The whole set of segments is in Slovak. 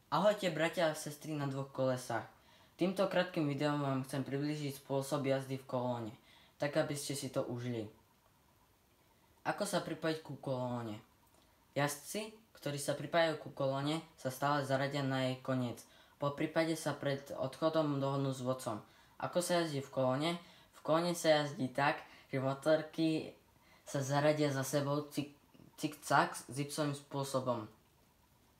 Ahojte bratia a sestry na dvoch kolesách. Týmto krátkym videom vám chcem priblížiť spôsob jazdy v kolóne, tak aby ste si to užili. Ako sa pripojiť ku kolóne? Jazdci, ktorí sa pripájajú ku kolóne, sa stále zaradia na jej koniec. Po prípade sa pred odchodom dohodnú s vodcom. Ako sa jazdí v kolóne? V kolóne sa jazdí tak, že motorky sa zaradia za sebou cik-cak zipsovým spôsobom.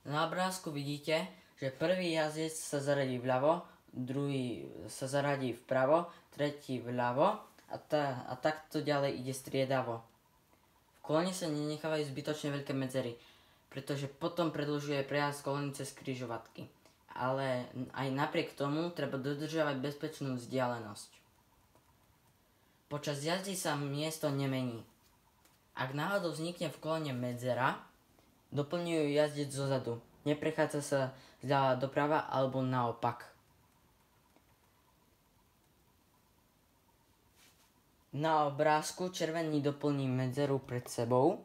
Na obrázku vidíte, že prvý jazdec sa zaradí vľavo, druhý sa zaradí vpravo, tretí vľavo a takto ďalej ide striedavo. V kolóne sa nenechávajú zbytočne veľké medzery, pretože potom predĺžuje prejazd kolóny cez križovatky. Ale aj napriek tomu treba dodržiavať bezpečnú vzdialenosť. Počas jazdy sa miesto nemení. Ak náhodou vznikne v kolóne medzera, doplňujú jazdec zozadu. Neprechádza sa zľava doprava alebo naopak. Na obrázku červený doplní medzeru pred sebou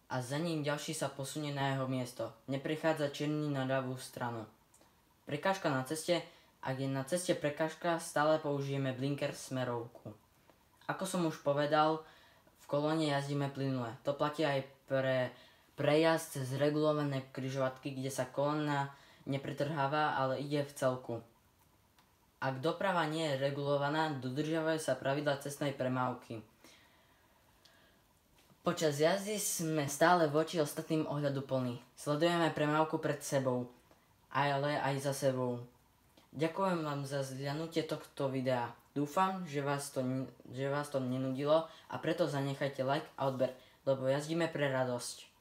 a za ním ďalší sa posunie na jeho miesto. Neprechádza čierny na ľavú stranu. Prekážka na ceste. Ak je na ceste prekážka, stále použijeme blinker smerovku. Ako som už povedal, v kolóne jazdíme plynule. To platí aj pre prejazd cez regulované križovatky, kde sa kolóna nepretrháva, ale ide v celku. Ak doprava nie je regulovaná, dodržiavajú sa pravidlá cestnej premávky. Počas jazdy sme stále voči ostatným ohľaduplní. Sledujeme premávku pred sebou, ale aj za sebou. Ďakujem vám za zhliadnutie tohto videa. Dúfam, že vás to nenudilo a preto zanechajte like a odber, lebo jazdíme pre radosť.